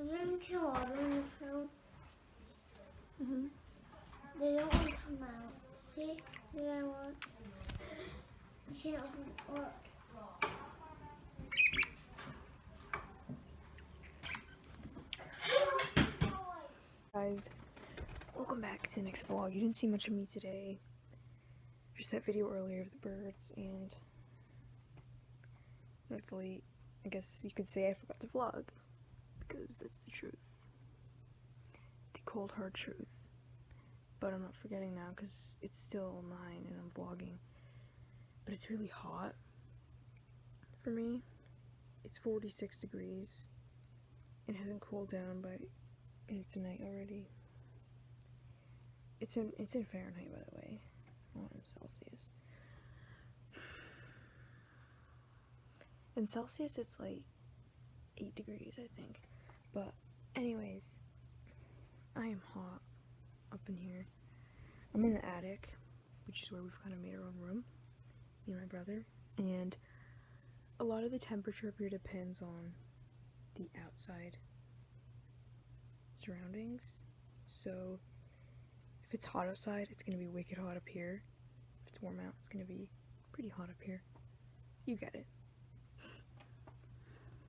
even to water in the fruit, Mm-hmm. they don't want to come out. See? There I was. See, look. Guys, welcome back to the next vlog. You didn't see much of me today. Just that video earlier of the birds, and it's late. I guess you could say I forgot to vlog, because that's the truth. The cold hard truth. But I'm not forgetting now because it's still 9 and I'm vlogging. But it's really hot for me. It's 46 degrees. It hasn't cooled down by tonight already. It's in Fahrenheit, by the way, not in Celsius. In Celsius it's like 8 degrees, I think. But anyways, I am hot up in here. I'm in the attic, which is where we've kind of made our own room, me and my brother, and a lot of the temperature up here depends on the outside surroundings. So if it's hot outside, it's gonna be wicked hot up here. If it's warm out, it's gonna be pretty hot up here. You get it.